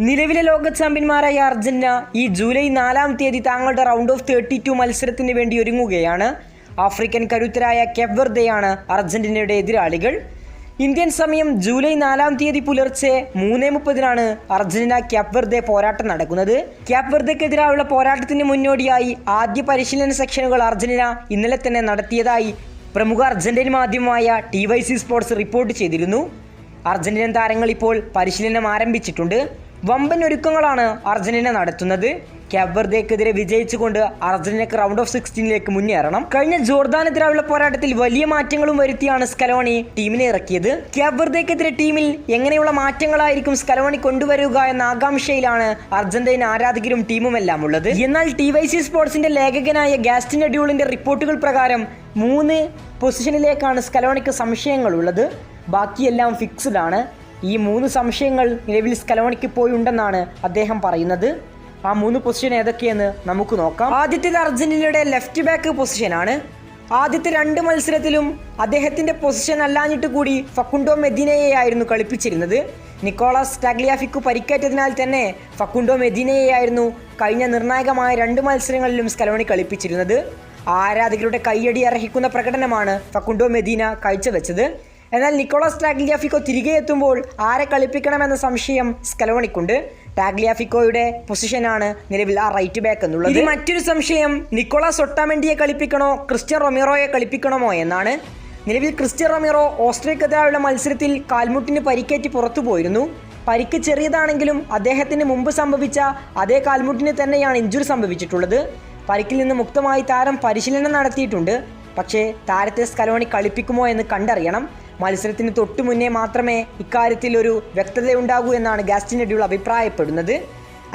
നിലവിലെ ലോക ചാമ്പ്യന്മാരായ അർജന്റീന ഈ ജൂലൈ 4-ാം തീയതി തങ്ങളുടെ റൗണ്ട് ഓഫ് 32 മത്സരത്തിന് വേണ്ടി ഒരുങ്ങുകയാണ്. ആഫ്രിക്കൻ കരുത്തരായ കേപ്പ് വെർദെയാണ് അർജന്റീനയുടെ എതിരാളികൾ. ഇന്ത്യൻ സമയം ജൂലൈ 4-ാം തീയതി പുലർച്ചെ 3:30 അർജന്റീന കേപ്പ് വെർദെ പോരാട്ടം നടക്കുന്നത്. കേപ്പ് വെർദെക്കെതിരായുള്ള പോരാട്ടത്തിന് മുന്നോടിയായി ആദ്യ പരിശീലന സെക്ഷനുകൾ അർജന്റീന ഇന്നലെ തന്നെ നടത്തിയതായി പ്രമുഖ അർജന്റീൻ മാധ്യമമായ TYC സ്പോർട്സ് റിപ്പോർട്ട് ചെയ്തിരുന്നു. അർജന്റീനൻ താരങ്ങൾ ഇപ്പോൾ പരിശീലനം ആരംഭിച്ചിട്ടുണ്ട്. വമ്പൻ ഒരുക്കങ്ങളാണ് അർജന്റീന നടത്തുന്നത്. കേപ്പ് വെർദെക്കെതിരെ വിജയിച്ചുകൊണ്ട് അർജന്റീനക്ക് റൗണ്ട് ഓഫ് 16 മുന്നേറണം. കഴിഞ്ഞ ജോർദാനെതിരായുള്ള പോരാട്ടത്തിൽ വലിയ മാറ്റങ്ങളും വരുത്തിയാണ് സ്കലോണി ടീമിനെ ഇറക്കിയത്. കേപ്പ് വെർദെക്കെതിരെ ടീമിൽ എങ്ങനെയുള്ള മാറ്റങ്ങളായിരിക്കും സ്കലോണി കൊണ്ടുവരിക എന്ന ആകാംക്ഷയിലാണ് അർജന്റീന ആരാധകരും ടീമുമെല്ലാം ഉള്ളത്. എന്നാൽ TYC സ്പോർട്സിന്റെ ലേഖകനായ ഗാസ്റ്റിൻ എഡ്യൂളിന്റെ റിപ്പോർട്ടുകൾ പ്രകാരം 3 പൊസിഷനിലേക്കാണ് സ്കലോണിക്ക് സംശയങ്ങളുള്ളത്. ബാക്കിയെല്ലാം ഫിക്സ്ഡ് ആണ്. ഈ 3 സംശയങ്ങൾ നിലവിൽ സ്കലോണിക്ക് പോയുണ്ടെന്നാണ് അദ്ദേഹം പറയുന്നത്. ആ 3 പൊസിഷൻ ഏതൊക്കെയെന്ന് നമുക്ക് നോക്കാം. ആദ്യത്തേത് അർജന്റീനയുടെ ലെഫ്റ്റ് ബാക്ക് പൊസിഷനാണ്. ആദ്യത്തെ 2 മത്സരത്തിലും അദ്ദേഹത്തിൻ്റെ പൊസിഷൻ അല്ലാഞ്ഞിട്ട് കൂടി ഫക്കുണ്ടോ മെദീനയെയായിരുന്നു കളിപ്പിച്ചിരുന്നത്. നിക്കോളാസ് ടാഗ്ലിയാഫിക്കു പരിക്കേറ്റതിനാൽ തന്നെ ഫക്കുണ്ടോ മെദീനയെയായിരുന്നു കഴിഞ്ഞ നിർണായകമായ 2 മത്സരങ്ങളിലും സ്കലോണി കളിപ്പിച്ചിരുന്നത്. ആരാധകരുടെ കയ്യടി അർഹിക്കുന്ന പ്രകടനമാണ് ഫക്കുണ്ടോ മെദീന കാഴ്ചവെച്ചത്. എന്നാൽ നിക്കോളാസ് ടാഗ്ലിയാഫിക്കോ തിരികെ എത്തുമ്പോൾ ആരെ കളിപ്പിക്കണമെന്ന സംശയം സ്കലോണിക്കുണ്ട്. ടാഗ്ലിയാഫിക്കോയുടെ പൊസിഷനാണ് നിലവിൽ ആ റൈറ്റ് ബാക്ക് എന്നുള്ളത്. ഇത് മറ്റൊരു സംശയം നിക്കോളാസ് ഒട്ടാമെൻഡിയെ കളിപ്പിക്കണോ ക്രിസ്ത്യൻ റൊമേറോയെ കളിപ്പിക്കണമോ എന്നാണ്. നിലവിൽ ക്രിസ്ത്യൻ റൊമേറോ ഓസ്ട്രിയക്കെതിരായുള്ള മത്സരത്തിൽ കാൽമുട്ടിന് പരിക്കേറ്റ് പുറത്തു പോയിരുന്നു. പരിക്ക് ചെറിയതാണെങ്കിലും അദ്ദേഹത്തിന് മുമ്പ് സംഭവിച്ച അതേ കാൽമുട്ടിന് തന്നെയാണ് ഇഞ്ചുറി സംഭവിച്ചിട്ടുള്ളത്. പരിക്കിൽ നിന്ന് മുക്തമായി താരം പരിശീലനം നടത്തിയിട്ടുണ്ട്. പക്ഷേ താരത്തെ സ്കലോണി കളിപ്പിക്കുമോ എന്ന് കണ്ടറിയണം. മത്സരത്തിന് തൊട്ടു മുന്നേ മാത്രമേ ഇക്കാര്യത്തിൽ ഒരു വ്യക്തതയുണ്ടാകൂ എന്നാണ് ഗാസ്റ്റിൻ എഡ്യൂൾ അഭിപ്രായപ്പെടുന്നത്.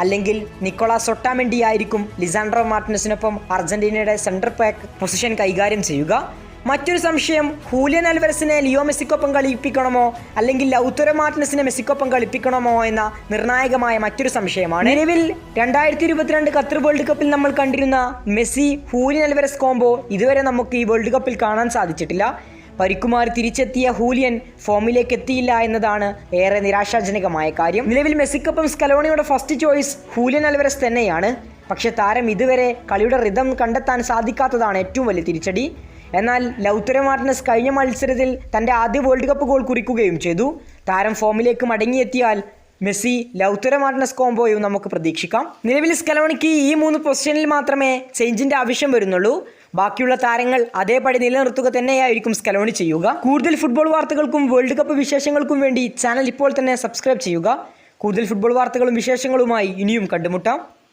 അല്ലെങ്കിൽ നിക്കോളാസ് ഒട്ടാമെൻഡി ആയിരിക്കും ലിസാൻഡ്രോ മാർട്ടിനസിനൊപ്പം അർജന്റീനയുടെ സെൻട്രൽ ബാക്ക് പൊസിഷൻ കൈകാര്യം ചെയ്യുക. മറ്റൊരു സംശയം ഹൂലിയൻ അൽവരസിനെ ലിയോ മെസ്സിക്കൊപ്പം കളിപ്പിക്കണമോ അല്ലെങ്കിൽ ലൗത്തറോ മാർട്ടിനസിനെ മെസ്സിക്കൊപ്പം കളിപ്പിക്കണമോ എന്ന നിർണായകമായ മറ്റൊരു സംശയമാണ്. നിലവിൽ 2022 ഖത്തർ വേൾഡ് കപ്പിൽ നമ്മൾ കണ്ടിരുന്ന മെസ്സി ഹൂലിയൻ അൽവരസ് കോംബോ ഇതുവരെ നമുക്ക് ഈ വേൾഡ് കപ്പിൽ കാണാൻ സാധിച്ചിട്ടില്ല. പരിക്കുമാറി തിരിച്ചെത്തിയ ഹൂലിയൻ ഫോമിലേക്ക് എത്തിയില്ല എന്നതാണ് ഏറെ നിരാശാജനകമായ കാര്യം. നിലവിൽ മെസ്സിക്കൊപ്പം സ്കലോണിയുടെ ഫസ്റ്റ് ചോയ്സ് ഹൂലിയൻ അൽവരസ് തന്നെയാണ്. പക്ഷേ താരം ഇതുവരെ കളിയുടെ റിതം കണ്ടെത്താൻ സാധിക്കാത്തതാണ് ഏറ്റവും വലിയ തിരിച്ചടി. എന്നാൽ ലൗത്തറോ മാർട്ടിനസ് കഴിഞ്ഞ മത്സരത്തിൽ തൻ്റെ ആദ്യ വേൾഡ് കപ്പ് ഗോൾ കുറിക്കുകയും ചെയ്തു. താരം ഫോമിലേക്ക് മടങ്ങിയെത്തിയാൽ മെസ്സി ലൗത്തറോ മാർട്ടിനസ് കോംബോയും നമുക്ക് പ്രതീക്ഷിക്കാം. നിലവിൽ സ്കലോണിക്ക് ഈ 3 പൊസിഷനിൽ മാത്രമേ ചേഞ്ചിൻ്റെ ആവശ്യം വരുന്നുള്ളൂ. ബാക്കിയുള്ള താരങ്ങൾ അതേപടി നിലനിർത്തുക തന്നെയായിരിക്കും സ്കലോണി ചെയ്യുക. കൂടുതൽ ഫുട്ബോൾ വാർത്തകൾക്കും വേൾഡ് കപ്പ് വിശേഷങ്ങൾക്കും വേണ്ടി ചാനൽ ഇപ്പോൾ തന്നെ സബ്സ്ക്രൈബ് ചെയ്യുക. കൂടുതൽ ഫുട്ബോൾ വാർത്തകളും വിശേഷങ്ങളുമായി ഇനിയും കണ്ടുമുട്ടാം.